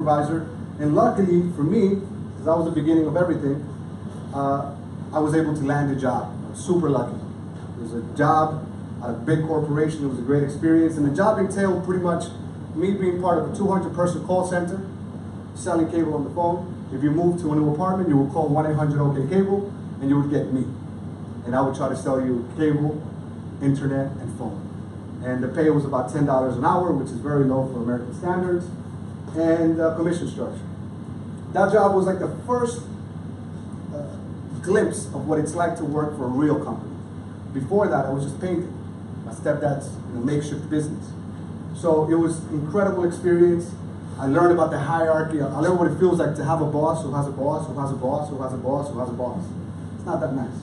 supervisor. And luckily for me, because that was the beginning of everything, I was able to land a job. I was super lucky. It was a job at a big corporation. It was a great experience. And the job entailed pretty much me being part of a 200-person call center, selling cable on the phone. If you moved to a new apartment, you would call 1-800-OK-CABLE, and you would get me. And I would try to sell you cable, internet, and phone. And the pay was about $10 an hour, which is very low for American standards, and commission structure. That job was like the first glimpse of what it's like to work for a real company. Before that, I was just painting. My stepdad's in a makeshift business. So it was an incredible experience. I learned about the hierarchy. I learned what it feels like to have a boss who has a boss, who has a boss, who has a boss, who has a boss. It's not that nice.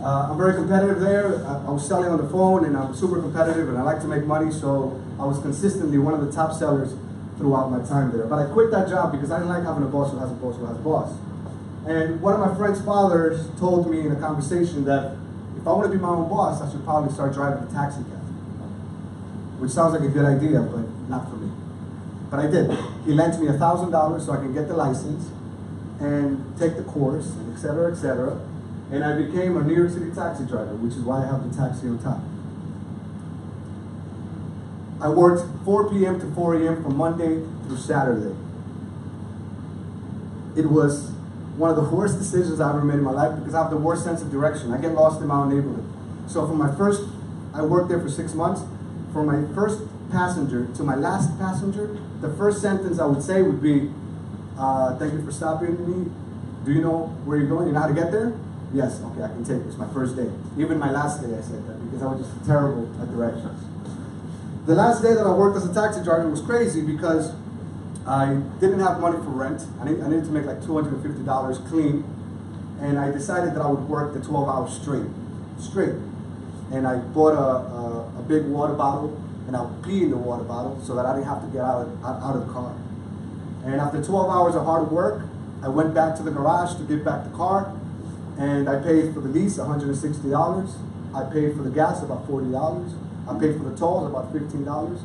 I'm very competitive there. I was selling on the phone, and I'm super competitive, and I like to make money, so I was consistently one of the top sellers throughout my time there. But I quit that job because I didn't like having a boss who has a boss who has a boss. And one of my friend's fathers told me in a conversation that if I want to be my own boss, I should probably start driving a taxi cab. Which sounds like a good idea, but not for me. But I did. He lent me $1,000 so I could get the license and take the course, and et cetera, et cetera. And I became a New York City taxi driver, which is why I have the taxi on top. I worked 4 p.m. to 4 a.m. from Monday through Saturday. It was one of the worst decisions I ever made in my life because I have the worst sense of direction. I get lost in my own neighborhood. So I worked there for 6 months. From my first passenger to my last passenger, the first sentence I would say would be, thank you for stopping me. Do you know where you're going? You know how to get there? Yes, okay, I can take this. My first day. Even my last day I said that because I was just terrible at directions. The last day that I worked as a taxi driver was crazy because I didn't have money for rent. I needed to make like $250 clean. And I decided that I would work the 12 hours straight. And I bought a big water bottle, and I would pee in the water bottle so that I didn't have to get out of the car. And after 12 hours of hard work, I went back to the garage to get back the car, and I paid for the lease $160. I paid for the gas about $40. I paid for the tolls about $15.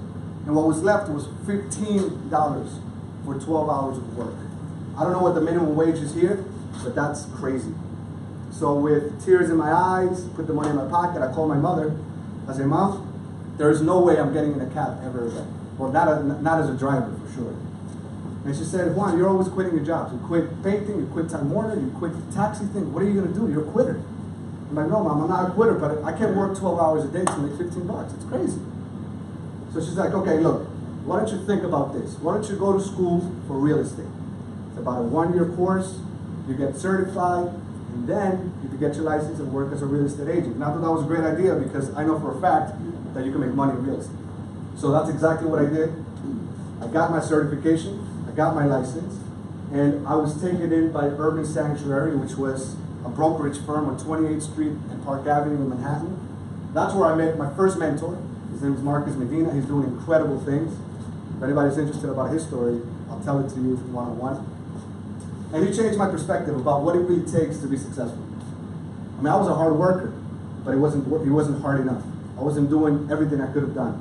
And what was left was $15 for 12 hours of work. I don't know what the minimum wage is here, but that's crazy. So with tears in my eyes, put the money in my pocket, I called my mother. I said, Mom, there's no way I'm getting in a cab ever again. Well, not as a driver, for sure. And she said, Juan, you're always quitting your jobs. You quit painting, you quit Time Warner, you quit the taxi thing. What are you going to do? You're a quitter. I'm like, no, Mom, I'm not a quitter, but I can't work 12 hours a day to make $15. It's crazy. So she's like, okay, look, why don't you think about this? Why don't you go to school for real estate? It's about a 1-year course. You get certified, and then you can get your license and work as a real estate agent. Not that that was a great idea because I know for a fact that you can make money in real estate. So that's exactly what I did. I got my certification, I got my license, and I was taken in by Urban Sanctuary, which was a brokerage firm on 28th Street and Park Avenue in Manhattan. That's where I met my first mentor. His name is Marcus Medina. He's doing incredible things. If anybody's interested about his story, I'll tell it to you one-on-one. And he changed my perspective about what it really takes to be successful. I mean, I was a hard worker, but it wasn't hard enough. I wasn't doing everything I could have done.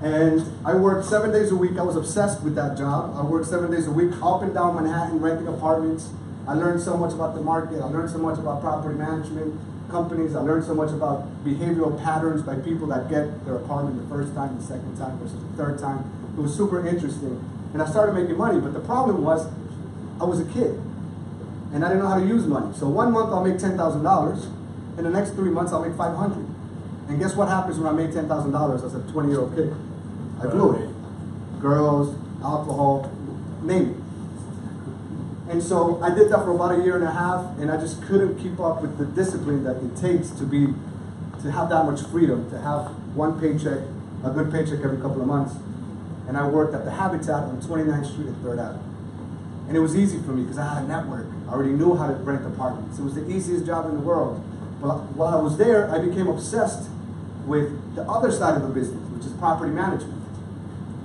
And I worked 7 days a week. I was obsessed with that job. I worked 7 days a week, up and down Manhattan, renting apartments. I learned so much about the market. I learned so much about property management companies. I learned so much about behavioral patterns by people that get their apartment the first time, the second time, versus the third time. It was super interesting. And I started making money, but the problem was I was a kid, and I didn't know how to use money. So 1 month I'll make $10,000, and the next 3 months I'll make $500. And guess what happens when I made $10,000 as a 20-year-old kid? I blew it. Girls, alcohol, name it. And so I did that for about 1.5 years, and I just couldn't keep up with the discipline that it takes to have that much freedom, to have one paycheck, a good paycheck every couple of months. And I worked at the Habitat on 29th Street and 3rd Avenue. And it was easy for me because I had a network. I already knew how to rent apartments. It was the easiest job in the world. But while I was there, I became obsessed with the other side of the business, which is property management.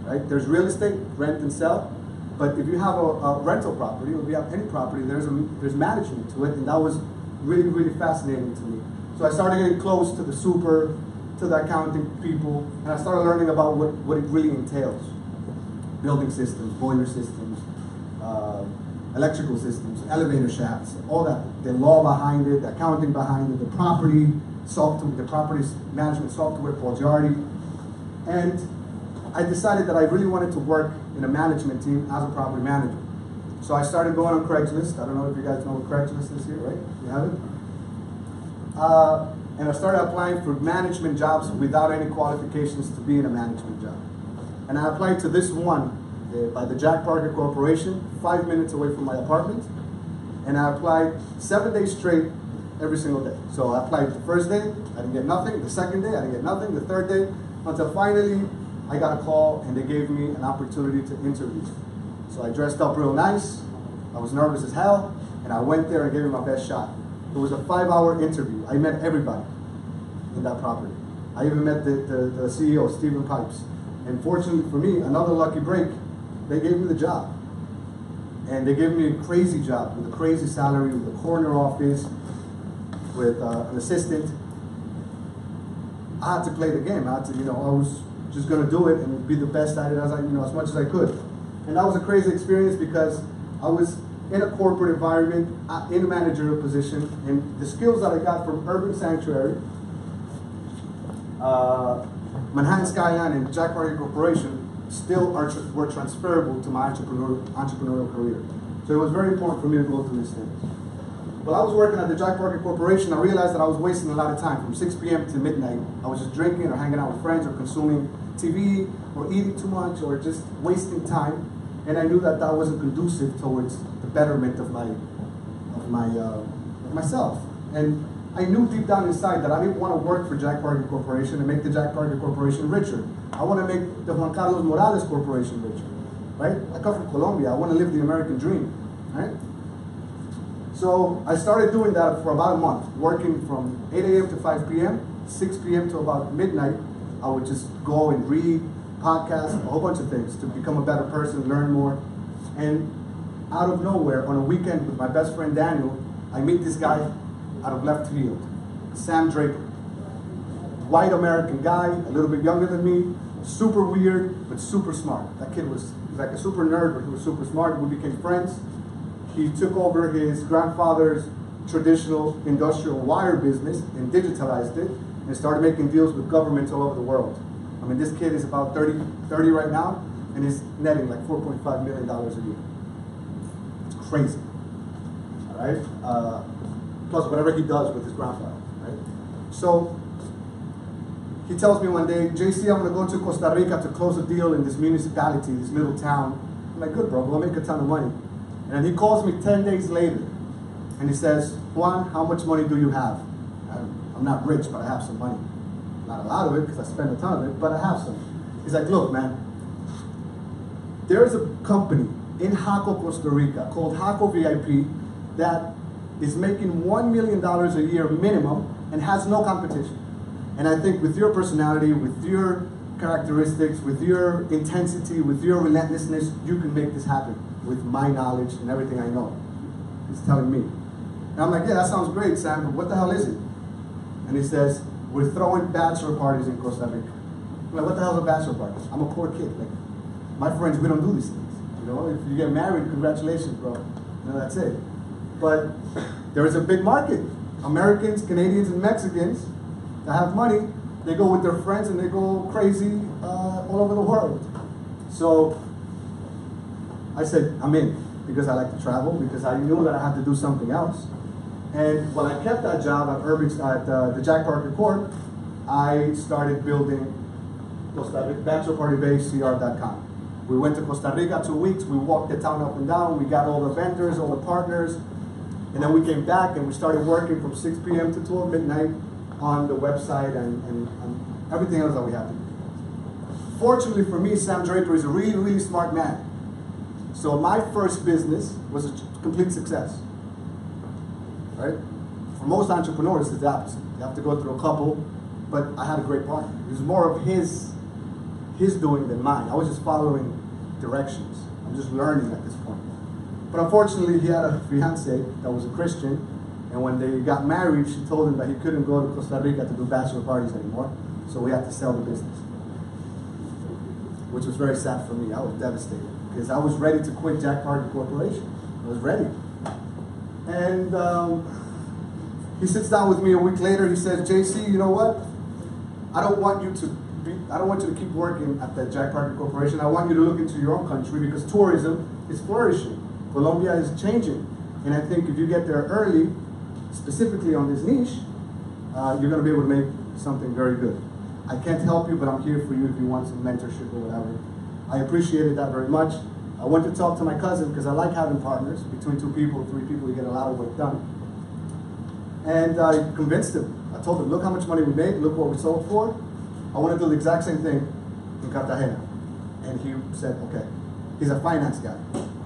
Right? There's real estate, rent and sell. But if you have a rental property, or if you have any property, there's management to it. And that was really, really fascinating to me. So I started getting close to the super, to the accounting people, and I started learning about what it really entails. building systems, boiler systems, electrical systems, elevator shafts, all that. The law behind it, the accounting behind it, the property software, the property management software called Yardi. And I decided that I really wanted to work in a management team as a property manager. So I started going on Craigslist. I don't know if you guys know what Craigslist is here, right? You have it? And I started applying for management jobs without any qualifications to be in a management job. And I applied to this one by the Jack Parker Corporation, 5 minutes away from my apartment. And I applied 7 days straight, every single day. So I applied the first day, I didn't get nothing. The second day, I didn't get nothing. The third day, until finally I got a call and they gave me an opportunity to interview. So I dressed up real nice. I was nervous as hell, and I went there and gave it my best shot. It was a 5-hour interview. I met everybody in that property. I even met the CEO, Stephen Pipes. And fortunately for me, another lucky break, they gave me the job. And they gave me a crazy job with a crazy salary, with a corner office, with an assistant. I had to play the game. I had to, I was just gonna do it and be the best at it as as much as I could. And that was a crazy experience because I was in a corporate environment, in a managerial position, and the skills that I got from Urban Sanctuary, Manhattan Skyline, and Jack Parker Corporation still were transferable to my entrepreneurial career. So it was very important for me to go through these things. While I was working at the Jack Parker Corporation, I realized that I was wasting a lot of time. From 6 p.m. to midnight, I was just drinking or hanging out with friends or consuming TV or eating too much or just wasting time. And I knew that that wasn't conducive towards the betterment of myself. And I knew deep down inside that I didn't want to work for Jack Parker Corporation and make the Jack Parker Corporation richer. I want to make the Juan Carlos Morales Corporation richer, right? I come from Colombia. I want to live the American dream, right? So I started doing that for about a month, working from 8 a.m. to 5 p.m., 6 p.m. to about midnight. I would just go and read, podcasts, a whole bunch of things to become a better person, learn more. And out of nowhere, on a weekend with my best friend Daniel, I meet this guy out of left field, Sam Draper. White American guy, a little bit younger than me, super weird, but super smart. That kid was like a super nerd, but he was super smart. We became friends. He took over his grandfather's traditional industrial wire business and digitalized it and started making deals with governments all over the world. I mean, this kid is about 30 right now, and he's netting like $4.5 million a year. It's crazy, all right? Plus whatever he does with his grandfather, right? So he tells me one day, JC, I'm gonna go to Costa Rica to close a deal in this municipality, this little town. I'm like, good, bro, we'll make a ton of money. And then he calls me 10 days later, and he says, Juan, how much money do you have? I'm not rich, but I have some money. Not a lot of it, because I spend a ton of it, but I have some. He's like, look, man, there's a company in Jaco, Costa Rica, called Jaco VIP that is making $1 million a year minimum and has no competition. And I think with your personality, with your characteristics, with your intensity, with your relentlessness, you can make this happen with my knowledge and everything I know. He's telling me. And I'm like, yeah, that sounds great, Sam, but what the hell is it? And he says, we're throwing bachelor parties in Costa Rica. I'm like, what the hell is a bachelor party? I'm a poor kid. Like, my friends, we don't do these things. If you get married, congratulations, bro. That's it. But there is a big market. Americans, Canadians, and Mexicans that have money, they go with their friends and they go crazy all over the world. So I said, I'm in, because I like to travel, because I knew that I had to do something else. And when I kept that job at the Jack Parker Corp, I started building bachelorpartybasecr.com. We went to Costa Rica 2 weeks, we walked the town up and down, we got all the vendors, all the partners, and then we came back and we started working from 6 p.m. to 12 midnight on the website and everything else that we had to do. Fortunately for me, Sam Draper is a really, really smart man. So my first business was a complete success, right? For most entrepreneurs, it's the opposite. You have to go through a couple, but I had a great partner. It was more of his doing than mine. I was just following directions. I'm just learning at this point. But unfortunately, he had a fiance that was a Christian, and when they got married, she told him that he couldn't go to Costa Rica to do bachelor parties anymore, so we had to sell the business. which was very sad for me. I was devastated because I was ready to quit Jack Parker Corporation. I was ready. And he sits down with me a week later. He says, JC, you know what? I don't want you to keep working at the Jack Parker Corporation. I want you to look into your own country because tourism is flourishing. Colombia is changing. And I think if you get there early, specifically on this niche, you're going to be able to make something very good. I can't help you, but I'm here for you if you want some mentorship or whatever. I appreciated that very much. I went to talk to my cousin because I like having partners. Between 2 people, 3 people, you get a lot of work done. And I convinced him. I told him, look how much money we made, look what we sold for. I want to do the exact same thing in Cartagena. And he said, okay. He's a finance guy.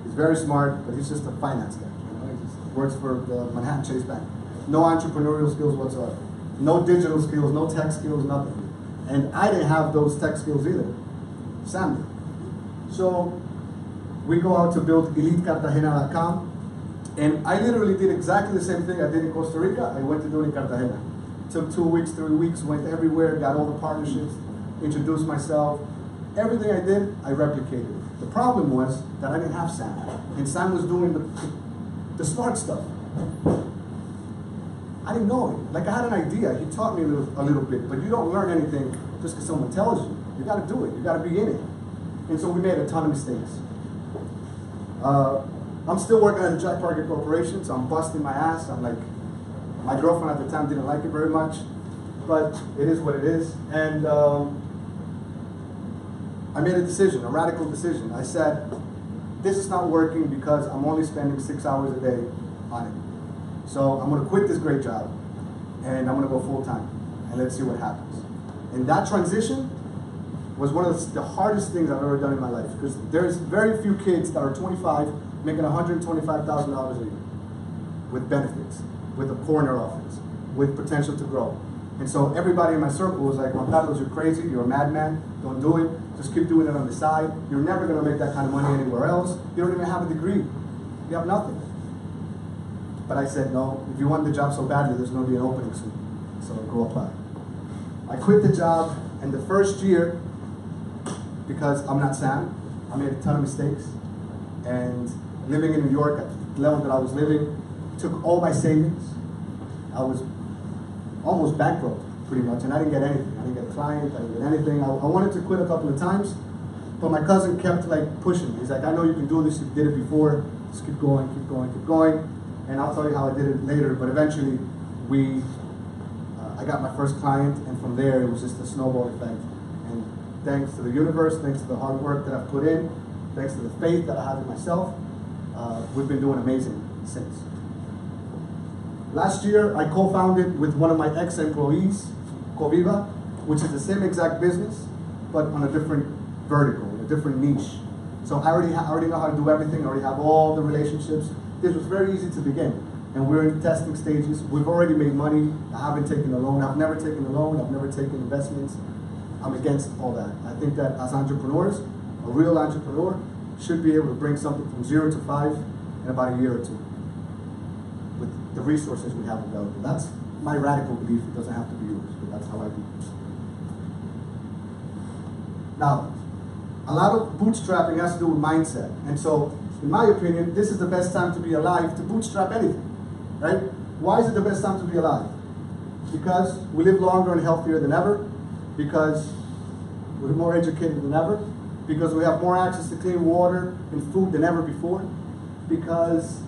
He's very smart, but he's just a finance guy. You know, he just works for the Manhattan Chase Bank. No entrepreneurial skills whatsoever. No digital skills, no tech skills, nothing. And I didn't have those tech skills either. Sam did. So we go out to build EliteCartagena.com. And I literally did exactly the same thing I did in Costa Rica. I went to do it in Cartagena. Took 2 weeks, 3 weeks, went everywhere, got all the partnerships, introduced myself. Everything I did, I replicated. The problem was that I didn't have Sam. And Sam was doing the smart stuff. I didn't know it. Like, I had an idea. He taught me a little bit, but you don't learn anything just because someone tells you. You got to do it. You got to be in it. And so we made a ton of mistakes. I'm still working at the Jack Parker Corporation, so I'm busting my ass. I'm like, my girlfriend at the time didn't like it very much, but it is what it is. And I made a decision, a radical decision. I said, this is not working because I'm only spending 6 hours a day on it. So I'm gonna quit this great job and I'm gonna go full time and let's see what happens. And that transition was one of the hardest things I've ever done in my life because there's very few kids that are 25 making $125,000 a year with benefits, with a corner office, with potential to grow. And so everybody in my circle was like, Untitled, you're crazy, you're a madman, don't do it, just keep doing it on the side. You're never gonna make that kind of money anywhere else. You don't even have a degree. You have nothing. But I said, no, if you want the job so badly, there's gonna be an opening soon. So go apply. I quit the job, and the first year, because I'm not Sam, I made a ton of mistakes. And living in New York at the level that I was living, took all my savings. I was almost bankrupt, pretty much, and I didn't get anything. I didn't get a client, I didn't get anything. I wanted to quit a couple of times, but my cousin kept like pushing me. He's like, I know you can do this, you did it before, just keep going, keep going, keep going. And I'll tell you how I did it later, but eventually I got my first client, and from there it was just a snowball effect. And thanks to the universe, thanks to the hard work that I've put in, thanks to the faith that I have in myself, we've been doing amazing since. Last year, I co-founded with one of my ex-employees, Coviva, which is the same exact business, but on a different vertical, a different niche. So I already know how to do everything, I already have all the relationships. This was very easy to begin, and we're in testing stages. We've already made money. I haven't taken a loan. I've never taken a loan. I've never taken investments. I'm against all that. I think that as entrepreneurs, a real entrepreneur should be able to bring something from 0 to 5 in about a year or two with the resources we have available. That's my radical belief. It doesn't have to be yours, but that's how I do it. Now, a lot of bootstrapping has to do with mindset. And so, in my opinion, this is the best time to be alive to bootstrap anything, right? Why is it the best time to be alive? Because we live longer and healthier than ever, because we're more educated than ever, because we have more access to clean water and food than ever before, because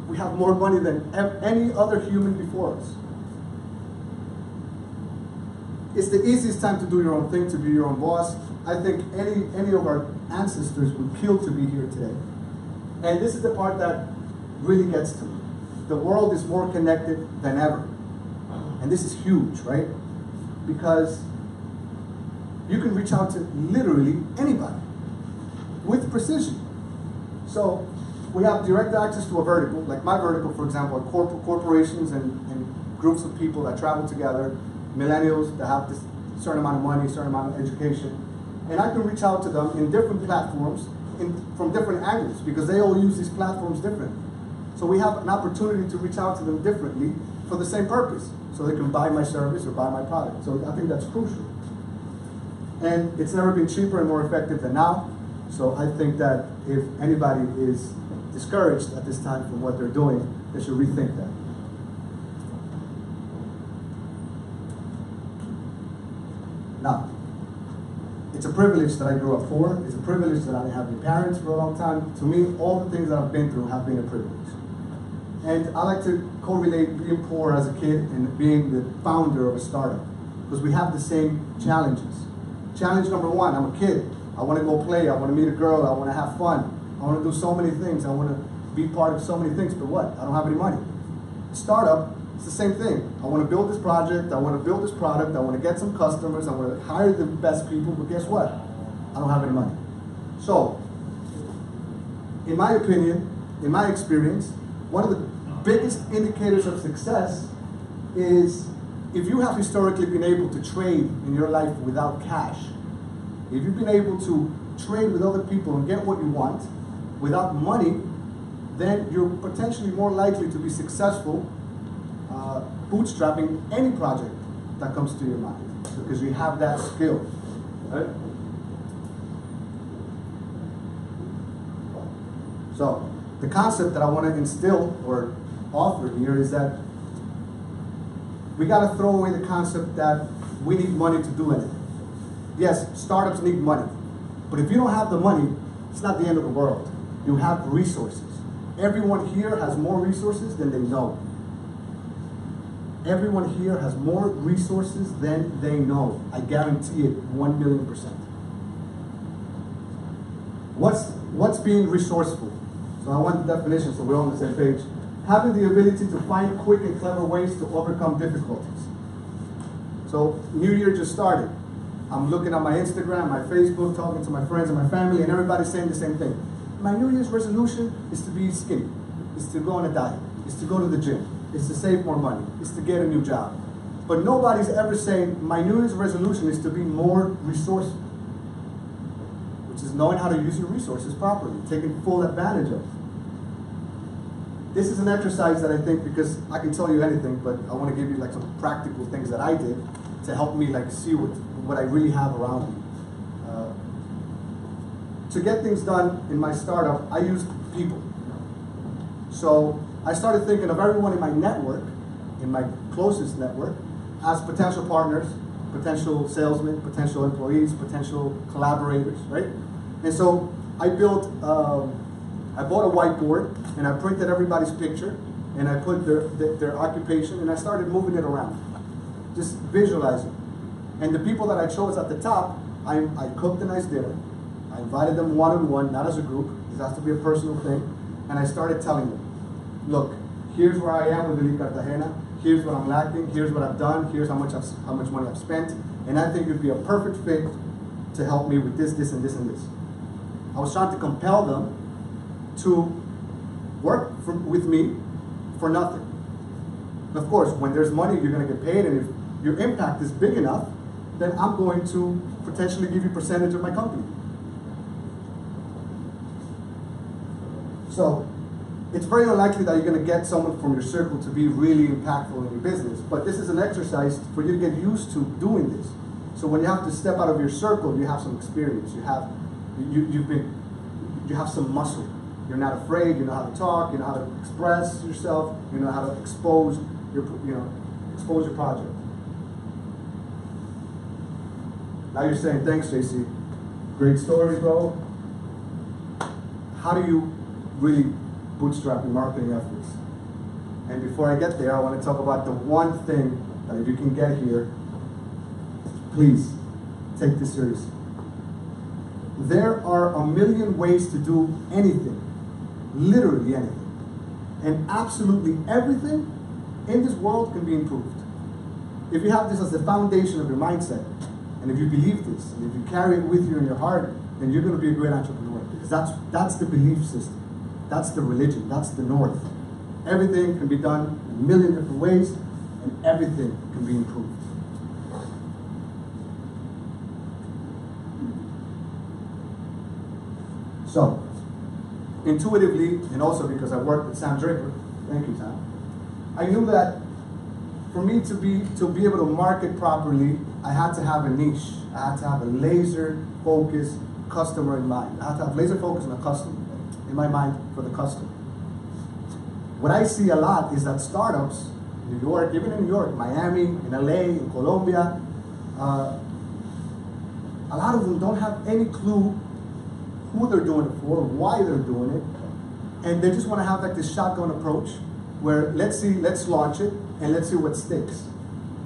we have more money than any other human before us. It's the easiest time to do your own thing, to be your own boss. I think any of our ancestors would kill to be here today. And this is the part that really gets to me. The world is more connected than ever. And this is huge, right? Because you can reach out to literally anybody with precision. So we have direct access to a vertical, like my vertical, for example, are corporations and groups of people that travel together, millennials that have this certain amount of money, certain amount of education. And I can reach out to them in different platforms, from different angles, because they all use these platforms differently. So we have an opportunity to reach out to them differently for the same purpose, so they can buy my service or buy my product. So I think that's crucial. And it's never been cheaper and more effective than now. So I think that if anybody is discouraged at this time from what they're doing, they should rethink that. Now, it's a privilege that I grew up poor. It's a privilege that I didn't have any parents for a long time. To me, all the things that I've been through have been a privilege. And I like to correlate being poor as a kid and being the founder of a startup, because we have the same challenges. Challenge number one, I'm a kid. I want to go play. I want to meet a girl. I want to have fun. I want to do so many things. I want to be part of so many things, but what? I don't have any money. Startup, it's the same thing. I want to build this project. I want to build this product. I want to get some customers. I want to hire the best people, but guess what? I don't have any money. So, in my opinion, in my experience, one of the biggest indicators of success is if you have historically been able to trade in your life without cash, if you've been able to trade with other people and get what you want without money, then you're potentially more likely to be successful bootstrapping any project that comes to your mind, because you have that skill, right? So the concept that I want to instill or offer here is that we got to throw away the concept that we need money to do anything. Yes, startups need money, but if you don't have the money, it's not the end of the world. You have resources. Everyone here has more resources than they know. Everyone here has more resources than they know. I guarantee it, 1,000,000%. What's being resourceful? So I want the definition so we're all on the same page. Having the ability to find quick and clever ways to overcome difficulties. So New Year just started. I'm looking at my Instagram, my Facebook, talking to my friends and my family, and everybody's saying the same thing. My New Year's resolution is to be skinny, is to go on a diet, is to go to the gym, is to save more money, is to get a new job. But nobody's ever saying, my New Year's resolution is to be more resourceful, which is knowing how to use your resources properly, taking full advantage of. This is an exercise that I think, because I can tell you anything, but I want to give you like some practical things that I did to help me like see what I really have around me. To get things done in my startup, I used people. So I started thinking of everyone in my network, in my closest network, as potential partners, potential salesmen, potential employees, potential collaborators, right? And so I built, I bought a whiteboard and I printed everybody's picture and I put their occupation and I started moving it around, just visualizing. And the people that I chose at the top, I cooked a nice dinner. I invited them one-on-one, not as a group. This has to be a personal thing. And I started telling them, look, here's where I am with Elite Cartagena. Here's what I'm lacking. Here's what I've done. Here's how much money I've spent. And I think you'd be a perfect fit to help me with this, this, and this, and this. I was trying to compel them to work with me for nothing. And of course, when there's money, you're going to get paid. And if your impact is big enough, then I'm going to potentially give you a percentage of my company. So it's very unlikely that you're going to get someone from your circle to be really impactful in your business. But this is an exercise for you to get used to doing this. So when you have to step out of your circle, you have some experience. You have some muscle. You're not afraid. You know how to talk. You know how to express yourself. You know how to expose your project. Now you're saying, thanks, JC. Great story, bro. How do you really bootstrap your marketing efforts? And before I get there, I want to talk about the one thing that if you can get here, please take this seriously. There are a million ways to do anything, literally anything. And absolutely everything in this world can be improved. If you have this as the foundation of your mindset, and if you believe this, and if you carry it with you in your heart, then you're going to be a great entrepreneur. Because that's the belief system. That's the religion. That's the north. Everything can be done in a million different ways, and everything can be improved. So, intuitively, and also because I worked with Sam Draper, thank you, Sam, I knew that for me to be able to market properly, I had to have a niche. I had to have a laser focused customer in mind. I had to have laser focus on the customer, in my mind, for the customer. What I see a lot is that startups, New York, even in New York, Miami, in LA, in Colombia, a lot of them don't have any clue who they're doing it for, why they're doing it, and they just want to have like this shotgun approach where let's launch it, and let's see what sticks.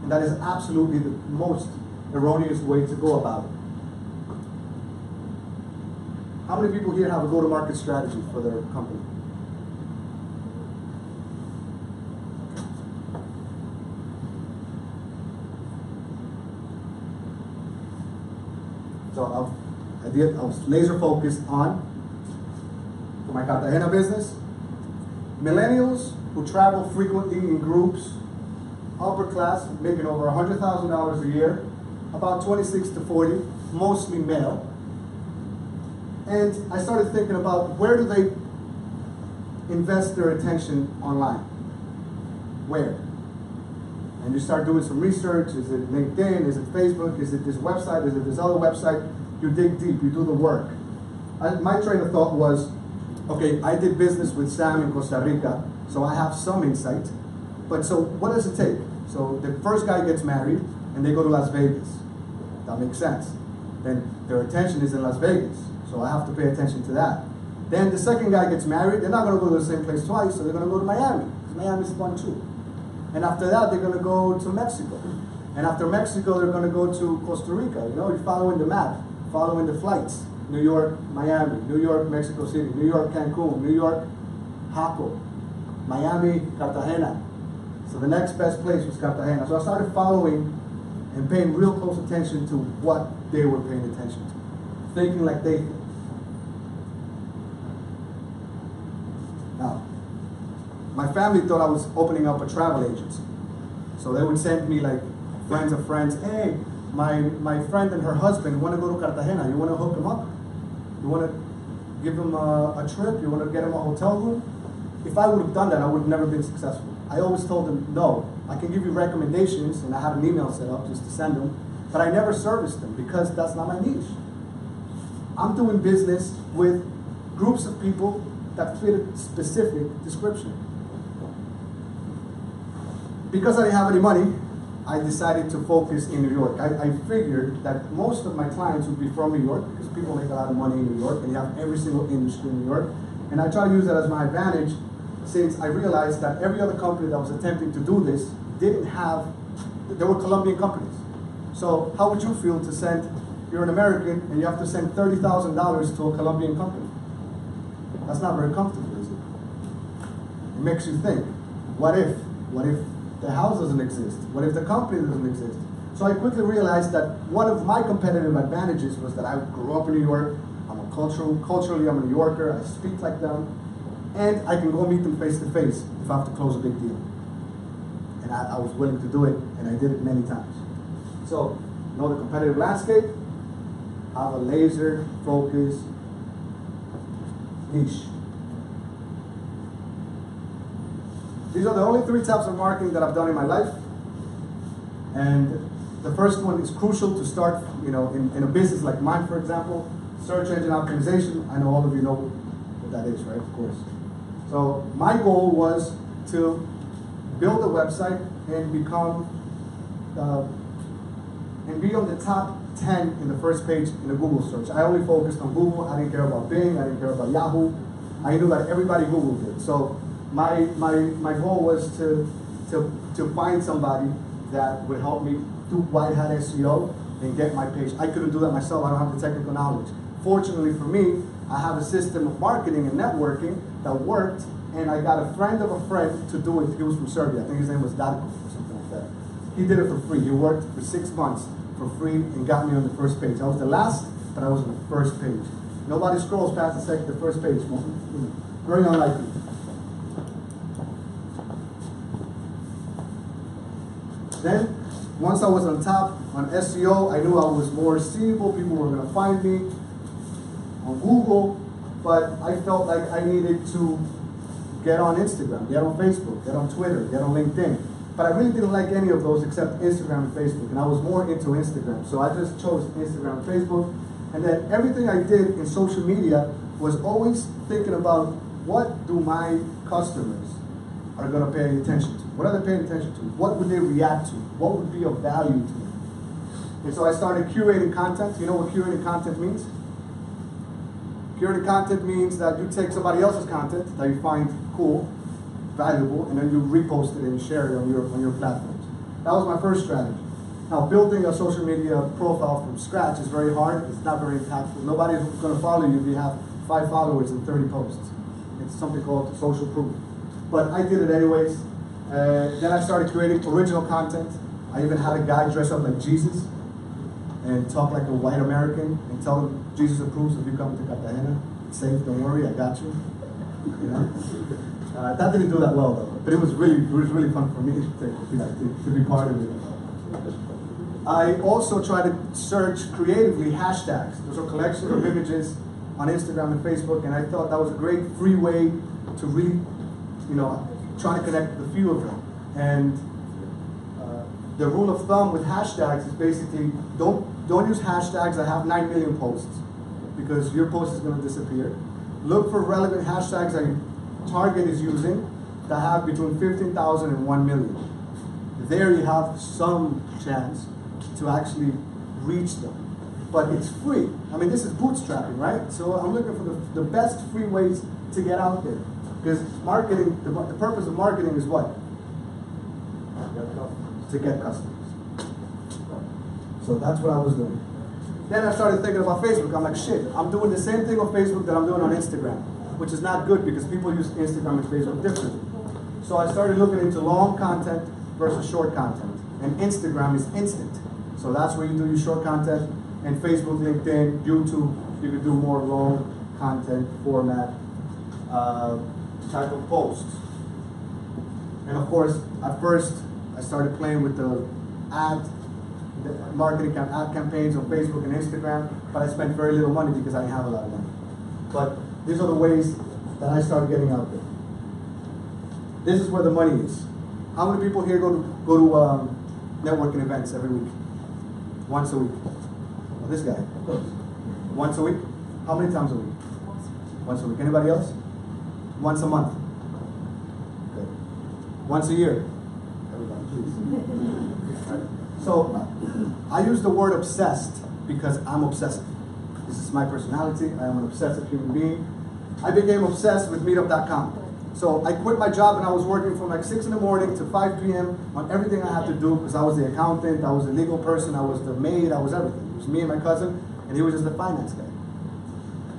And that is absolutely the most erroneous way to go about it. How many people here have a go-to-market strategy for their company? So I was laser focused on, for my Cartagena business, millennials who travel frequently in groups, upper class, making over $100,000 a year, about 26 to 40, mostly male. And I started thinking about where do they invest their attention online? Where? And you start doing some research. Is it LinkedIn? Is it Facebook? Is it this website? Is it this other website? You dig deep, you do the work. My train of thought was, okay, I did business with Sam in Costa Rica, so I have some insight. But so what does it take? So the first guy gets married and they go to Las Vegas. That makes sense. Then their attention is in Las Vegas, so I have to pay attention to that. Then the second guy gets married, they're not going to go to the same place twice, so they're going to go to Miami, because Miami's fun too. And after that, they're going to go to Mexico. And after Mexico, they're going to go to Costa Rica. You know, you're following the map, following the flights. New York, Miami, New York, Mexico City, New York, Cancun, New York, Jaco, Miami, Cartagena. So the next best place was Cartagena. So I started following and paying real close attention to what they were paying attention to, thinking like they think. Now, my family thought I was opening up a travel agency. So they would send me like friends of friends, hey, my friend and her husband want to go to Cartagena. You want to hook them up? You want to give them a trip? You want to get them a hotel room? If I would have done that, I would have never been successful. I always told them, no, I can give you recommendations, and I had an email set up just to send them, but I never serviced them because that's not my niche. I'm doing business with groups of people that fit a specific description. Because I didn't have any money, I decided to focus in New York. I figured that most of my clients would be from New York because people make a lot of money in New York and you have every single industry in New York. And I try to use that as my advantage since I realized that every other company that was attempting to do this didn't have, they were Colombian companies. So how would you feel to send, you're an American and you have to send $30,000 to a Colombian company? That's not very comfortable, is it? It makes you think, what if? What if the house doesn't exist? What if the company doesn't exist? So I quickly realized that one of my competitive advantages was that I grew up in New York. I'm a culturally, I'm a New Yorker. I speak like them. And I can go meet them face to face if I have to close a big deal. And I was willing to do it, and I did it many times. So, know the competitive landscape, have a laser focus niche. These are the only 3 types of marketing that I've done in my life. And the first one is crucial to start, in a business like mine, for example. Search engine optimization. I know all of you know what that is, right? Of course. So my goal was to build a website and become, and be on the top 10 in the first page in the Google search. I only focused on Google. I didn't care about Bing. I didn't care about Yahoo. I knew that everybody Googled it. So my goal was to find somebody that would help me do white hat SEO and get my page. I couldn't do that myself. I don't have the technical knowledge. Fortunately for me, I have a system of marketing and networking that worked, and I got a friend of a friend to do it. He was from Serbia. I think his name was Darko or something like that. He did it for free. He worked for 6 months for free and got me on the first page. I was the last, but I was on the first page. Nobody scrolls past the first page. Very unlikely. Then, once I was on top on SEO, I knew I was more seeable. People were going to find me on Google, but I felt like I needed to get on Instagram, get on Facebook, get on Twitter, get on LinkedIn. But I really didn't like any of those except Instagram and Facebook, and I was more into Instagram. So I just chose Instagram and Facebook, and then everything I did in social media was always thinking about what do my customers are going to pay attention to? What are they paying attention to? What would they react to? What would be of value to them? And so I started curating content. You know what curating content means? Curated content means that you take somebody else's content that you find cool, valuable, and then you repost it and share it on your platforms. That was my first strategy. Now, building a social media profile from scratch is very hard. It's not very impactful. Nobody's going to follow you if you have 5 followers and 30 posts. It's something called social proof. But I did it anyways. Then I started creating original content. I even had a guy dress up like Jesus and talk like a white American and tell him Jesus approves if you come to Cartagena. It's safe, don't worry, I got you. You know? That didn't do that well though, but it was really fun for me to be part of it. I also try to search creatively hashtags. Those are collections of images on Instagram and Facebook, and I thought that was a great free way to really, try to connect with a few of them. And the rule of thumb with hashtags is basically don't use hashtags that have 9 million posts, because your post is going to disappear. Look for relevant hashtags that your target is using that have between 15,000 and 1 million. There you have some chance to actually reach them. But it's free. I mean, this is bootstrapping, right? So I'm looking for the best free ways to get out there. Because marketing, the purpose of marketing is what? To get customers. So that's what I was doing. Then I started thinking about Facebook. I'm like, shit, I'm doing the same thing on Facebook that I'm doing on Instagram, which is not good because people use Instagram and Facebook differently. So I started looking into long content versus short content. And Instagram is instant. So that's where you do your short content. And Facebook, LinkedIn, YouTube, you can do more long content format type of posts. And of course, at first, I started playing with the marketing ad campaigns on Facebook and Instagram, but I spent very little money because I didn't have a lot of money. But these are the ways that I started getting out there. This is where the money is. How many people here go to networking events every week? Once a week. Well, this guy, of course. Once a week? How many times a week? Once a week. Anybody else? Once a month. Okay. Once a year. Everybody, please. So, I use the word obsessed because I'm obsessive. This is my personality. I am an obsessive human being. I became obsessed with Meetup.com. So I quit my job and I was working from like 6 in the morning to 5 p.m. on everything I had to do because I was the accountant, I was the legal person, I was the maid, I was everything. It was me and my cousin, and he was just the finance guy.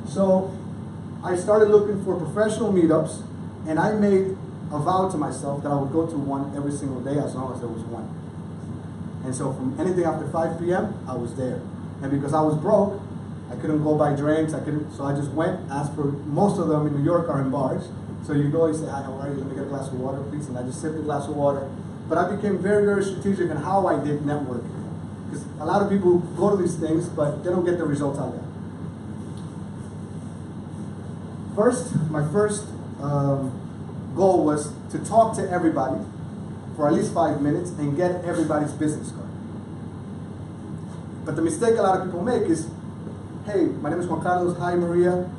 So I started looking for professional meetups, and I made a vow to myself that I would go to one every single day as long as there was one. And so from anything after 5 p.m., I was there. And because I was broke, I couldn't go buy drinks, so I just went, asked for, most of them in New York are in bars. So you go, you say, hi, how are you? Let me get a glass of water, please. And I just sipped a glass of water. But I became very, very strategic in how I did networking. Because a lot of people go to these things, but they don't get the results out there. My first goal was to talk to everybody for at least 5 minutes and get everybody's business card. But the mistake a lot of people make is, hey, my name is Juan Carlos, hi Maria,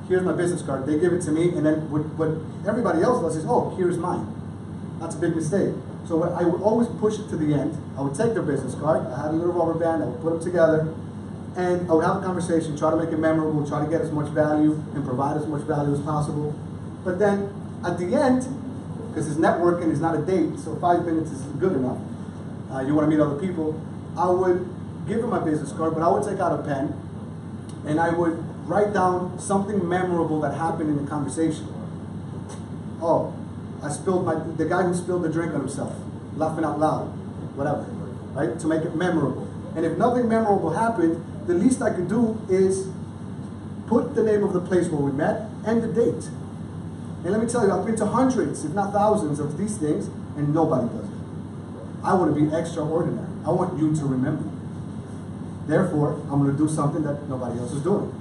here's my business card. They give it to me, and then what everybody else does is, oh, here's mine. That's a big mistake. So I would always push it to the end. I would take their business card, I had a little rubber band, I would put them together, and I would have a conversation, try to make it memorable, try to get as much value and provide as much value as possible. But then at the end, because it's networking, it's not a date, so 5 minutes is good enough. You want to meet other people. I would give them my business card, but I would take out a pen and I would write down something memorable that happened in the conversation. Oh, the guy who spilled the drink on himself, laughing out loud, whatever, right? To make it memorable. And if nothing memorable happened, the least I could do is put the name of the place where we met and the date. And let me tell you, I've been to hundreds, if not thousands, of these things, and nobody does it. I want to be extraordinary. I want you to remember. Therefore, I'm going to do something that nobody else is doing.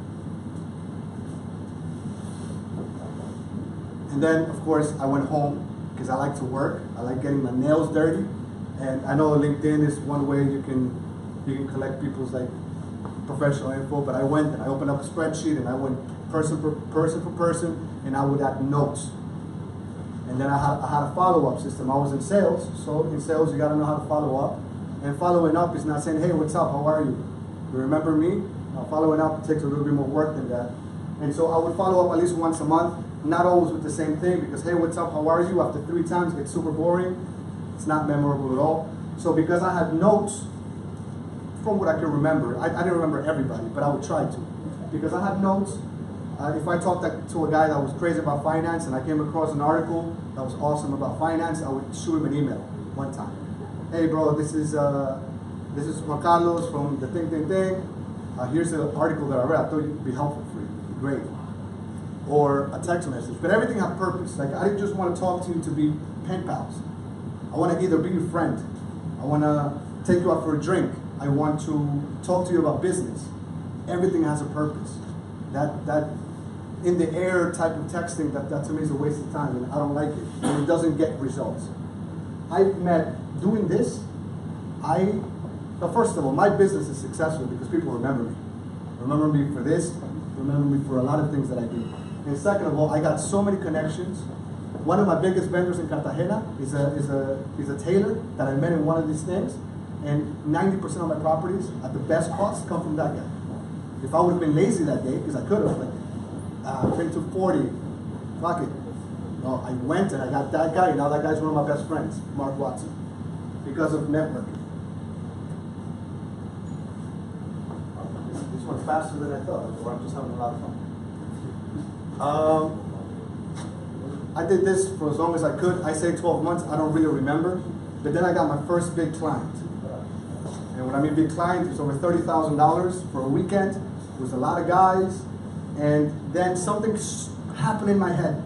And then, of course, I went home because I like to work. I like getting my nails dirty. And I know LinkedIn is one way you can collect people's like professional info, but I went and I opened up a spreadsheet and I went person for person, and I would add notes. And then I had a follow-up system. I was in sales, so in sales you gotta know how to follow up. And following up is not saying, hey, what's up, how are you? You remember me? Following up takes a little bit more work than that. And so I would follow up at least once a month, not always with the same thing, because hey, what's up, how are you? After 3 times, it's super boring. It's not memorable at all. So because I had notes, from what I can remember, I didn't remember everybody, but I would try to. Because I had notes, if I talked to a guy that was crazy about finance and I came across an article that was awesome about finance, I would shoot him an email one time. Hey bro, this is Juan Carlos from the thing. Here's the article that I read. I thought it'd be helpful for you. It'd be great. Or a text message. But everything had purpose. Like I didn't just want to talk to you to be pen pals. I want to either be your friend. I want to take you out for a drink. I want to talk to you about business. Everything has a purpose. That in the air type of texting, that to me is a waste of time, and I don't like it. And it doesn't get results. I've met doing this. First of all, my business is successful because people remember me. Remember me for this. Remember me for a lot of things that I do. And second of all, I got so many connections. One of my biggest vendors in Cartagena is a tailor that I met in one of these things, and 90% of my properties at the best cost come from that guy. If I would have been lazy that day, because I could have, like, been to 40, fuck it. No, I went and I got that guy, and now that guy's one of my best friends, Mark Watson, because of networking. This one's faster than I thought, or I'm just having a lot of fun. I did this for as long as I could. I say 12 months, I don't really remember. But then I got my first big client. And when I mean big client, it was over $30,000 for a weekend. It was a lot of guys. And then something happened in my head.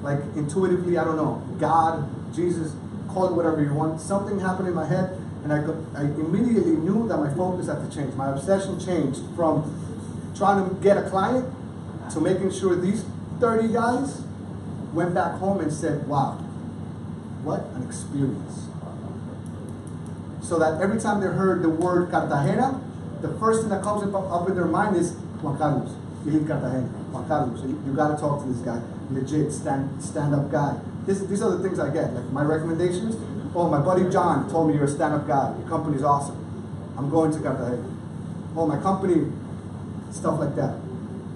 Like intuitively, I don't know, God, Jesus, call it whatever you want. Something happened in my head, and I immediately knew that my focus had to change. My obsession changed from trying to get a client to making sure these 30 guys went back home and said, wow, what an experience. So that every time they heard the word Cartagena, the first thing that comes up in their mind is Juan Carlos. You live Cartagena, Juan Carlos. You got to talk to this guy, legit stand-up guy. These are the things I get. Like my recommendations. Oh, my buddy John told me you're a stand-up guy. Your company's awesome. I'm going to Cartagena. Oh, my company, stuff like that.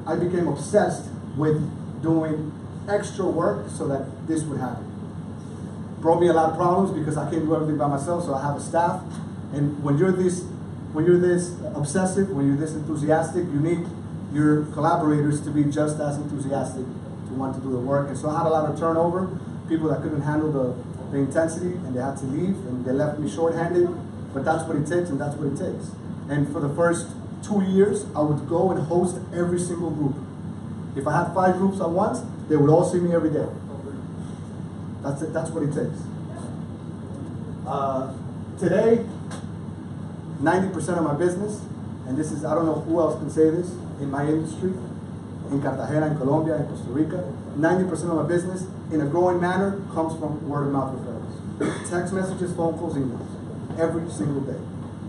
I became obsessed with doing extra work so that this would happen. Brought me a lot of problems because I can't do everything by myself, so I have a staff. And when you're this obsessive, when you're this enthusiastic, you need your collaborators to be just as enthusiastic to want to do the work. And so I had a lot of turnover, people that couldn't handle the intensity, and they had to leave, and they left me shorthanded. But that's what it takes, and that's what it takes. And for the first 2 years, I would go and host every single group. If I had 5 groups at once, they would all see me every day. That's it. That's what it takes. Today, 90% of my business, and this is, I don't know who else can say this in my industry, in Cartagena, in Colombia, in Costa Rica, 90% of my business, in a growing manner, comes from word of mouth referrals. Text messages, phone calls, emails, every single day.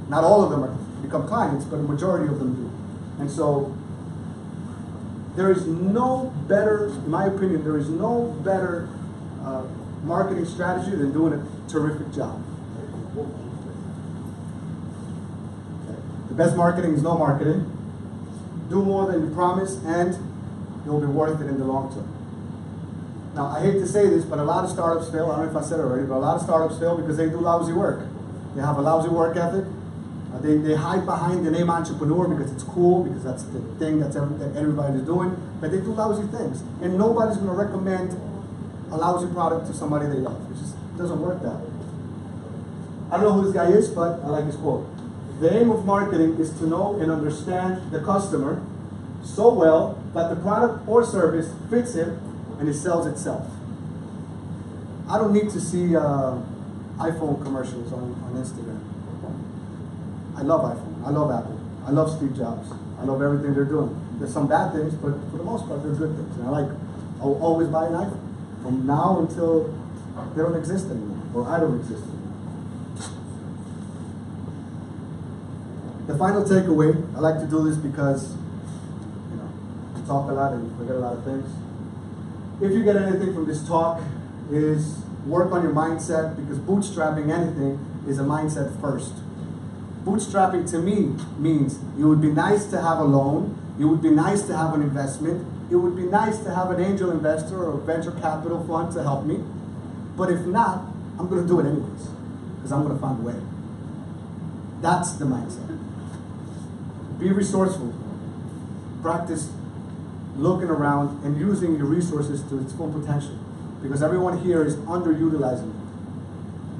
Not all of them become clients, but a majority of them do. And so, there is no better, in my opinion, there is no better marketing strategy than doing a terrific job. The best marketing is no marketing. Do more than you promise, and you'll be worth it in the long term. Now, I hate to say this, but a lot of startups fail. I don't know if I said it already, but a lot of startups fail because they do lousy work. They have a lousy work ethic. They hide behind the name entrepreneur because it's cool, because that's the thing that everybody's doing, but they do lousy things. And nobody's going to recommend a lousy product to somebody they love. It just doesn't work that way. I don't know who this guy is, but I like his quote. The aim of marketing is to know and understand the customer so well that the product or service fits him and it sells itself. I don't need to see iPhone commercials on Instagram. I love iPhone. I love Apple. I love Steve Jobs. I love everything they're doing. There's some bad things, but for the most part, they're good things. And I'll always buy an iPhone. From now until they don't exist anymore, or I don't exist anymore. The final takeaway, I like to do this because, you know, you talk a lot and you forget a lot of things. If you get anything from this talk, is work on your mindset, because bootstrapping anything is a mindset first. Bootstrapping to me means it would be nice to have a loan, it would be nice to have an investment, it would be nice to have an angel investor or a venture capital fund to help me, but if not, I'm going to do it anyways, because I'm going to find a way. That's the mindset. Be resourceful. Practice looking around and using your resources to its full potential, because everyone here is underutilizing it.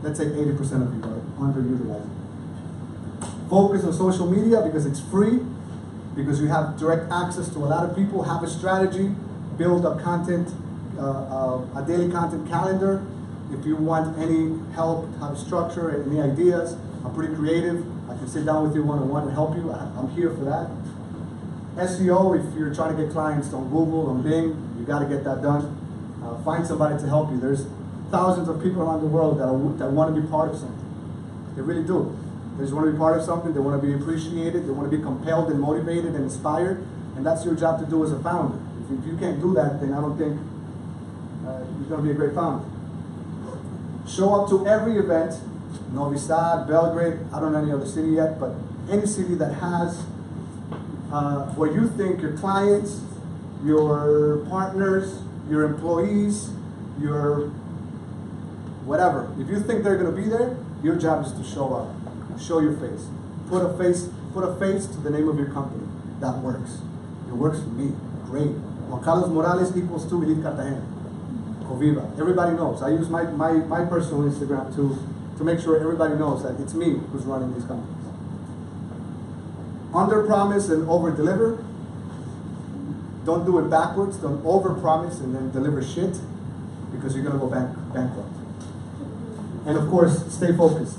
Let's say 80% of you are underutilizing it. Focus on social media because it's free, because you have direct access to a lot of people. Have a strategy, build a content, a daily content calendar. If you want any help, have a structure and any ideas, I'm pretty creative. I can sit down with you one-on-one and help you. I'm here for that. SEO, if you're trying to get clients on Google, on Bing, you got to get that done. Find somebody to help you. There's thousands of people around the world that want to be part of something. They really do. They just want to be part of something. They want to be appreciated. They want to be compelled and motivated and inspired. And that's your job to do as a founder. If you can't do that, then I don't think you're going to be a great founder. Show up to every event. Novi Sad, Belgrade, I don't know any other city yet, but any city that has where you think your clients, your partners, your employees, your whatever, if you think they're going to be there, your job is to show up. Show your face. Put a face to the name of your company. That works. It works for me. Great. Juan Carlos Morales equals to Elite Cartagena. Coviva. Everybody knows. I use my personal Instagram to make sure everybody knows that it's me who's running these companies. Under-promise and over-deliver. Don't do it backwards. Don't over-promise and then deliver shit, because you're going to go bankrupt. And of course, stay focused.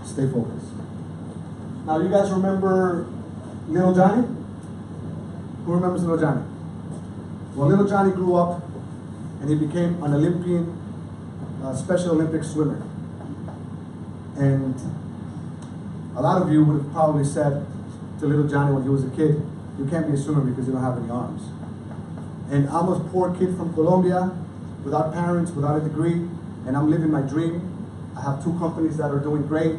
Stay focused. Now, you guys remember Little Johnny? Who remembers Little Johnny? Well, Little Johnny grew up and he became an Olympian, Special Olympic swimmer. And a lot of you would have probably said to Little Johnny when he was a kid, you can't be a swimmer because you don't have any arms. And I'm a poor kid from Colombia, without parents, without a degree, and I'm living my dream. I have 2 companies that are doing great.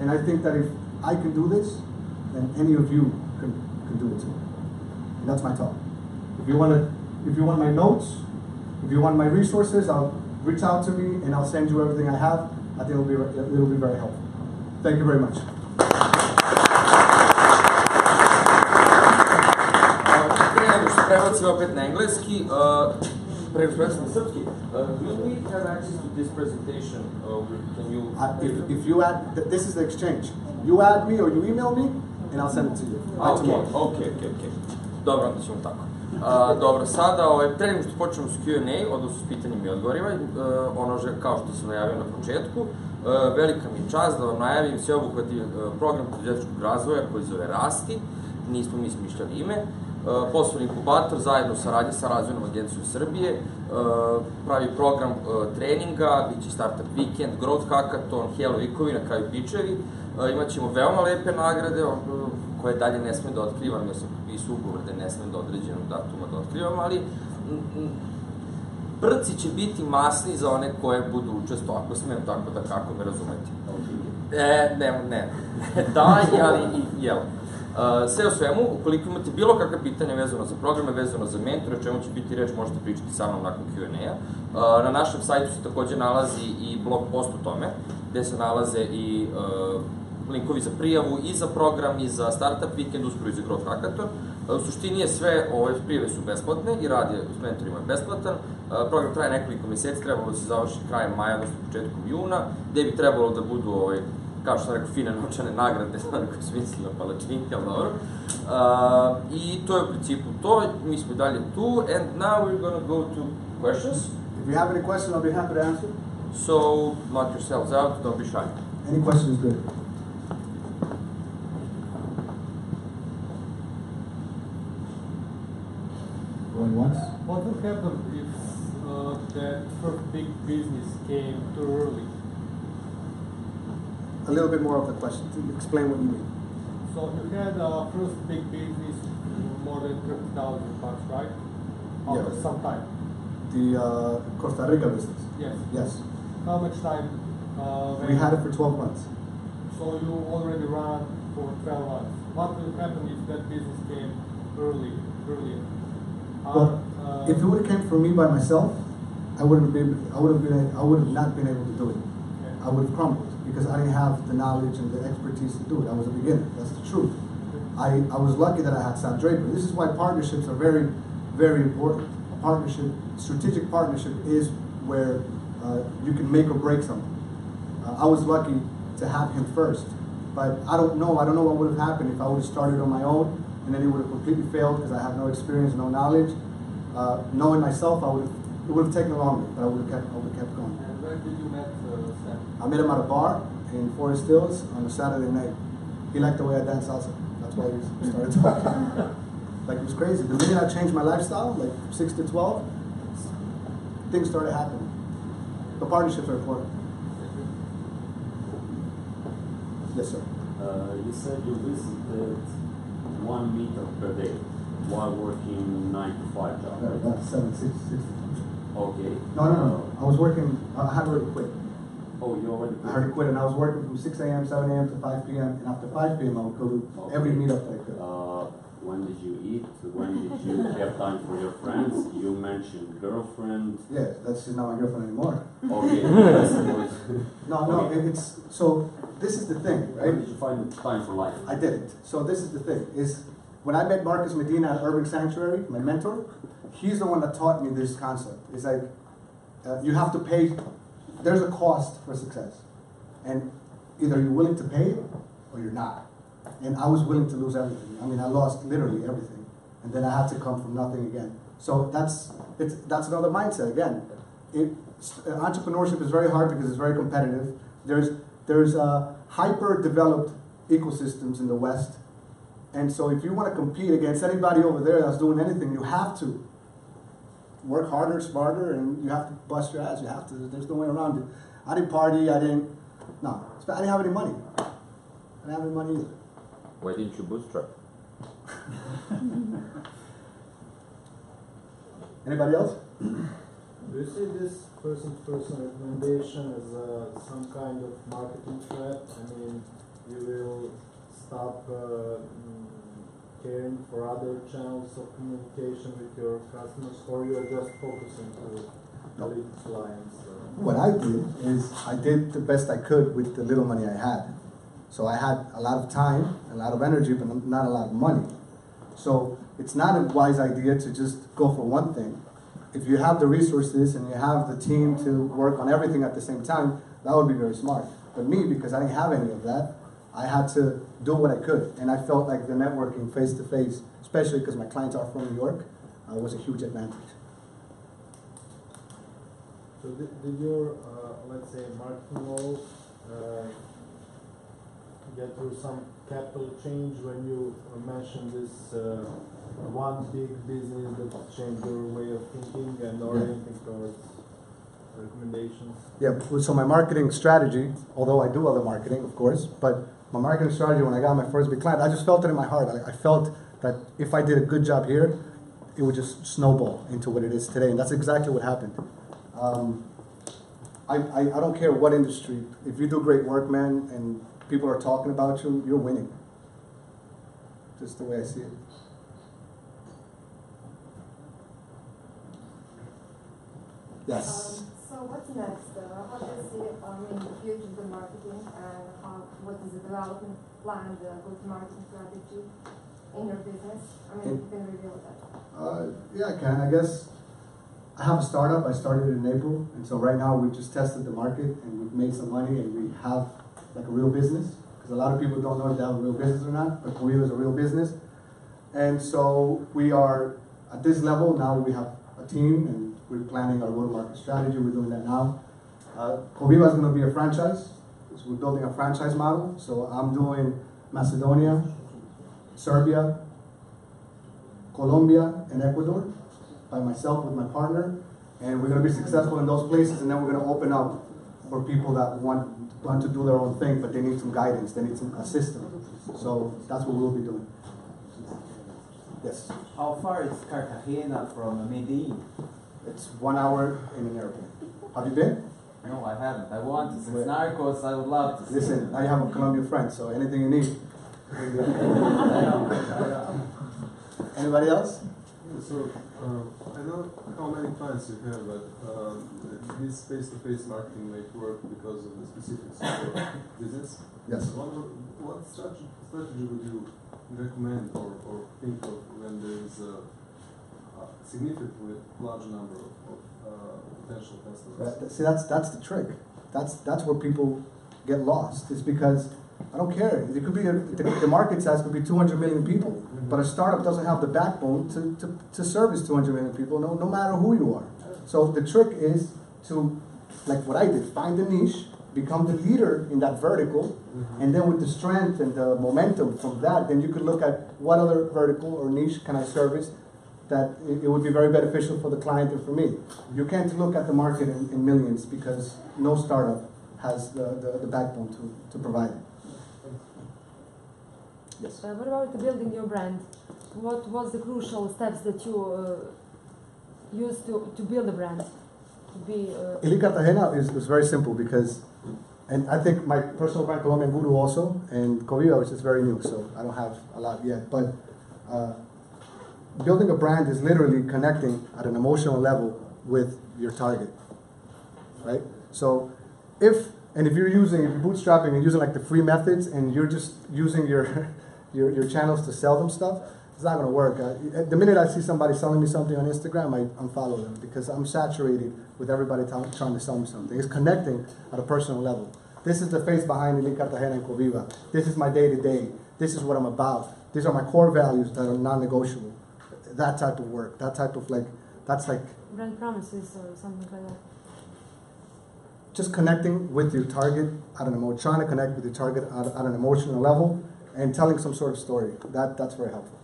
And I think that if I can do this, then any of you can do it too. And that's my talk. If you want my notes, if you want my resources, I'll reach out to me and I'll send you everything I have. I think it'll be very helpful. Thank you very much. Prije nego što prebacimo opet na engleski, prije što prebacimo na srpski, will we have access to this presentation? Can you... If you add, this is the exchange. You add me or you email me and I'll send it to you. Okay. Dobro, onda ćemo tako. Dobro, sada, pre nego što počnemo s Q&A, odnosno s pitanjima i odgovorima, kao što sam najavio na početku, velika mi je čast da vam najavim sveobuhvatni program poduzetničkog razvoja koji zove Rasti, nismo mi smišljali ime, poslovni inkubator zajedno saradnje sa Razvojnom agencijom Srbije, pravi program treninga, bit će Startup Weekend, Growth Hackathon, Hello Weekovi, na kraju pičevi, imat ćemo veoma lepe nagrade, koje dalje ne smem da otkrivam, jer sam potpisao ugovor da ne smem do određenog datuma da otkrivam, ali brci će biti masni za one koje budu učesto, ako smem tako da kako me razumeti. Ne, da, ali i jel. Sve o svemu, ukoliko imate bilo kakve pitanja vezano za programe, vezano za mentore, o čemu će biti reč, možete pričati sa mnom nakon Q&A. Na našem sajtu se takođe nalazi i blog post o tome, gde se nalaze i linkovi za prijavu i za program i za Startup Weekend, uskoro i za Growth Hackathon. U suštini je sve, ove prijave su besplatne i rad je s mentorima je besplatan. Program traje nekoliko meseci, trebalo da se završi krajem maja, odnosno početkom juna, gde bi trebalo da budu, kao što sam rekao, fine novčane nagrade, koji su mislili na palačinke, ali dobro. I to je u principu to, mi smo dalje tu, and now we're gonna go to questions. If you have any questions, I'll be happy to answer. So, knock yourselves out, don't be shy. Any question is good. Going once? What will happen if that first big business came too early? A little bit more of the question to explain what you mean. So you had first big business more than $30,000, right? After Yeah. some time. The Costa Rica business. Yes. Yes. How much time? We had it for 12 months. So you already ran for 12 months. What will happen if that business came earlier? Well, if it would have came from me by myself, I would have not been able to do it. Okay. I would have crumbled because I didn't have the knowledge and the expertise to do it. I was a beginner. That's the truth. I was lucky that I had Sam Draper. This is why partnerships are very, very important. A partnership, strategic partnership, is where you can make or break something. I was lucky to have him first, but I don't know what would have happened if I would have started on my own, and then it would have completely failed because I have no experience, no knowledge. Knowing myself, it would have taken longer, but I would have kept going. And where did you meet Sam? I met him at a bar in Forest Hills on a Saturday night. He liked the way I dance salsa. That's why we started talking. Like, it was crazy. The minute I changed my lifestyle, like 6 to 12, things started happening. The partnerships are important. Yes, sir. You said you visited one meetup per day while working 9 to 5 job. That's 7, 6. Okay. No. I was working. I had already quit. Oh, you already I already quit, and I was working from 6 a.m., 7 a.m. to 5 p.m. And after 5 p.m., I would go to every meetup that I could. When did you eat? When did you have time for your friends? You mentioned girlfriend. Yeah, that's just not my girlfriend anymore. Okay. No, it's so. This is the thing, right? Where did you find the time for life? I didn't. So this is the thing, is when I met Marcus Medina at Urban Sanctuary, my mentor, he's the one that taught me this concept. It's like, you have to pay, there's a cost for success. And either you're willing to pay it or you're not. And I was willing to lose everything. I mean, I lost literally everything. And then I had to come from nothing again. So that's another mindset again. Entrepreneurship is very hard because it's very competitive. There's hyper-developed ecosystems in the West. And so if you want to compete against anybody over there that's doing anything, you have to work harder, smarter, and you have to bust your ass. You have to. There's no way around it. I didn't party. I didn't have any money. I didn't have any money either. Why didn't you bootstrap? Anybody else? Do you see this person-to-person recommendation as some kind of marketing threat? I mean, you will stop caring for other channels of communication with your customers, or you are just focusing to lead clients? What I did is I did the best I could with the little money I had. So I had a lot of time, a lot of energy, but not a lot of money. So it's not a wise idea to just go for one thing. If you have the resources and you have the team to work on everything at the same time, that would be very smart. But me, because I didn't have any of that, I had to do what I could. And I felt like the networking face-to-face, especially because my clients are from New York, was a huge advantage. So did your, let's say, marketing role get through some capital change when you mentioned this one big business that changed your way of thinking and orienting towards recommendations? Yeah, so my marketing strategy, although I do other marketing, of course, but my marketing strategy when I got my first big client, I just felt it in my heart. I felt that if I did a good job here, it would just snowball into what it is today, and that's exactly what happened. I don't care what industry. If you do great work, man, and people are talking about you, you're winning. Just the way I see it. Yes. So what's next? How do you see in the future the marketing, and what is the development plan, the go-to-market strategy in your business? I mean, if you can reveal that. Yeah, I can. I guess I have a startup. I started in April, and so right now we've just tested the market and we've made some money and we have like a real business, because a lot of people don't know if they have a real business or not, but Korea is a real business. And so we are at this level now. We have a team and we're planning our go-to-market strategy. We're doing that now. Korea is going to be a franchise. So we're building a franchise model. So I'm doing Macedonia, Serbia, Colombia, and Ecuador by myself with my partner. And we're going to be successful in those places, and then we're going to open up for people that want to do their own thing, but they need some guidance, they need some assistance. So that's what we'll be doing. Yes? How far is Cartagena from Medellin? It's 1 hour in an airplane. Have you been? No, I haven't. I want to. Since Narcos, I would love to. Listen, I have a Colombian friend, so anything you need. Anybody else? So, I don't know how many clients you have, but this face-to-face marketing might work because of the specifics of your business. Yes. What strategy would you recommend or think of when there is a significantly large number of potential customers? See, that's the trick. That's where people get lost. It's because I don't care. It could be the market size could be 200 million people, but a startup doesn't have the backbone to service 200 million people, no matter who you are. So the trick is to, like what I did, find a niche, become the leader in that vertical, and then with the strength and the momentum from that, then you could look at what other vertical or niche can I service that it would be very beneficial for the client and for me. You can't look at the market in millions because no startup has the backbone to provide it. Yes. What about building your brand? What was the crucial steps that you used to build a brand? To be, Ili Cartagena is very simple because, and I think my personal brand, Colombian Guru also, and Coviva, which is very new, so I don't have a lot yet, but building a brand is literally connecting at an emotional level with your target, right? So if you're bootstrapping and using like the free methods and you're just using your channels to sell them stuff, it's not going to work. The minute I see somebody selling me something on Instagram, I unfollow them because I'm saturated with everybody trying to sell me something. It's connecting at a personal level. This is the face behind Ili Cartagena and Coviva. This is my day-to-day. This is what I'm about. These are my core values that are non-negotiable. That type of work, that type of that's like... brand promises or something like that. Just connecting with your target trying to connect with your target at an emotional level and telling some sort of story. That's very helpful.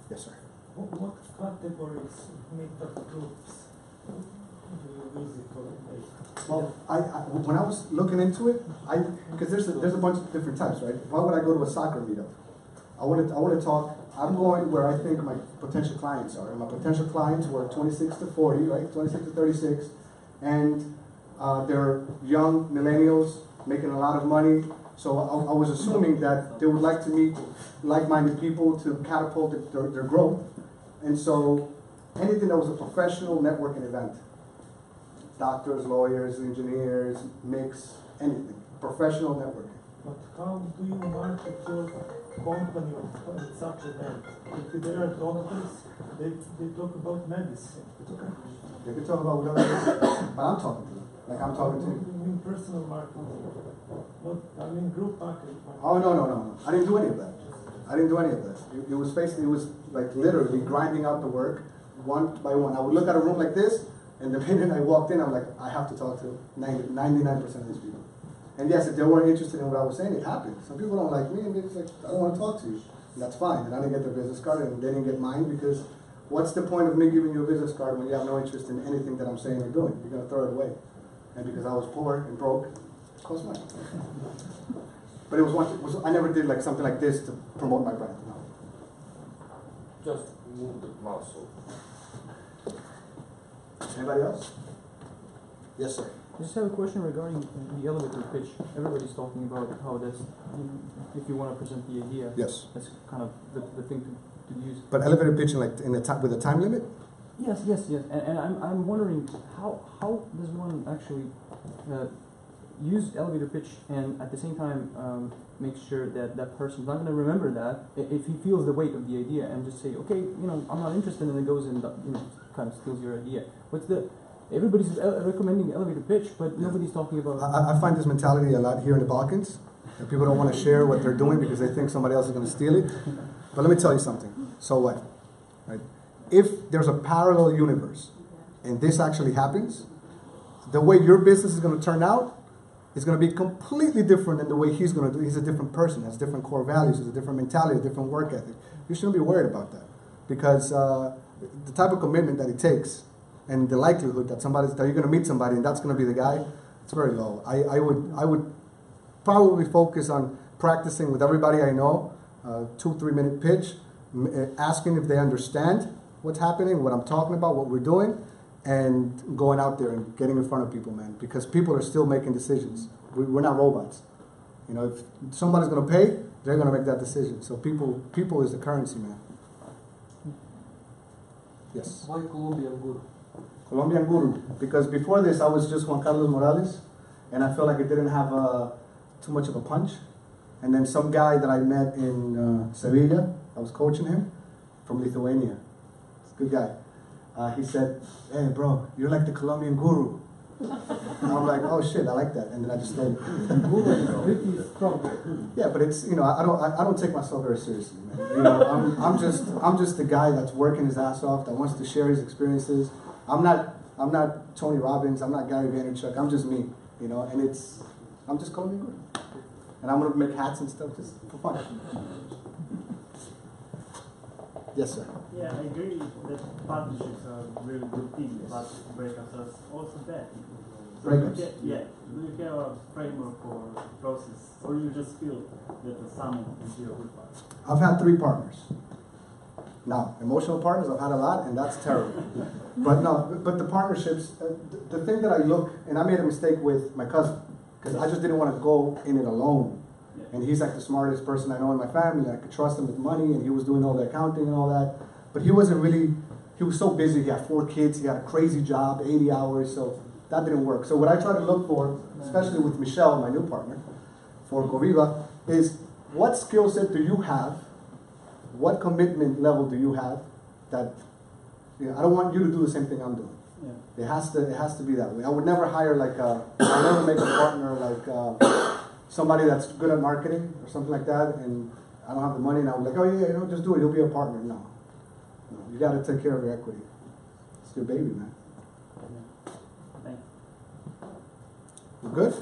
Yes, sir. What categories meetup groups do you visit or like? Well, when I was looking into it, because there's a bunch of different types, right? Why would I go to a soccer meetup? I want to talk. I'm going where I think my potential clients are. And my potential clients were 26 to 40, right? 26 to 36, and they're young millennials making a lot of money. So I was assuming that they would like to meet like-minded people to catapult their growth. And so anything that was a professional networking event, doctors, lawyers, engineers, mix, anything, professional networking. But how do you market your company at such event? If there are doctors, they talk about medicine. It's okay. They can talk about whatever it is, but I'm talking to them. Like I'm talking to you. I mean personal marketing. Not, I mean group marketing. Oh, no. I didn't do any of that. It was like literally grinding out the work one by one. I would look at a room like this, and the minute I walked in, I'm like, I have to talk to 99% of these people. And yes, if they weren't interested in what I was saying, it happened. Some people don't like me, and they're just like, I don't want to talk to you. And that's fine. And I didn't get their business card, and they didn't get mine, because what's the point of me giving you a business card when you have no interest in anything that I'm saying or doing? You're going to throw it away. And because I was poor and broke, it cost money. But I never did like something like this to promote my brand. No. Just move the mouse over. Anybody else? Yes, sir. I just have a question regarding the elevator pitch. Everybody's talking about how that's, if you want to present the idea, yes, that's kind of the thing to use. But elevator pitching, like with a time limit? Yes. And I'm wondering how does one actually use elevator pitch and at the same time make sure that that person's not going to remember that if he feels the weight of the idea and just say, okay, I'm not interested, and it goes and kind of steals your idea. Everybody's recommending elevator pitch, but nobody's talking about. I find this mentality a lot here in the Balkans. That people don't want to share what they're doing because they think somebody else is going to steal it. But let me tell you something. So what? Right? If there's a parallel universe and this actually happens, the way your business is going to turn out is going to be completely different than the way he's going to do. He's a different person, has different core values, has a different mentality, a different work ethic. You shouldn't be worried about that because the type of commitment that it takes, and the likelihood that you're going to meet somebody and that's going to be the guy, it's very low. I would probably focus on practicing with everybody I know, 2-3 minute pitch, asking if they understand what's happening, what I'm talking about, what we're doing, and going out there and getting in front of people, man, because people are still making decisions. We're not robots. You know, if somebody's going to pay, they're going to make that decision. So people is the currency, man. Yes. Why Colombian Guru? Colombian Guru, because before this I was just Juan Carlos Morales, and I felt like it didn't have too much of a punch. And then some guy that I met in Sevilla, I was coaching him, from Lithuania. He's a good guy. He said, "Hey, bro, you're like the Colombian Guru." And I'm like, "Oh shit, I like that." And then I just stayed. Yeah, but it's, you know, I don't take myself very seriously, man. You know, I'm just the guy that's working his ass off, that wants to share his experiences. I'm not Tony Robbins. I'm not Gary Vaynerchuk. I'm just me, you know. And I'm just Colombian Guru. And I'm gonna make hats and stuff just for fun. Yes, sir. Yeah, I agree that partnerships are really good things, but breakups are also bad. So Breakups? do you have a framework or process, or you just feel that the sum is your good part? I've had 3 partners. Now, emotional partners, I've had a lot, and that's terrible. But the partnerships, the thing that I look, and I made a mistake with my cousin, because I just didn't want to go in it alone. And he's like the smartest person I know in my family. I could trust him with money, and he was doing all the accounting and all that. But he wasn't really, he was so busy. He had 4 kids. He had a crazy job, 80 hours, so that didn't work. So what I try to look for, especially with Michelle, my new partner, for Goviva, is what skill set do you have? What commitment level do you have that, you know, I don't want you to do the same thing I'm doing. Yeah. It has to be that way. I would never hire I'll never make a partner somebody that's good at marketing or something like that, and I don't have the money, and I'm like, oh yeah, you know, just do it, you'll be a partner. No, you got to take care of your equity. It's your baby, man. Thanks. You good?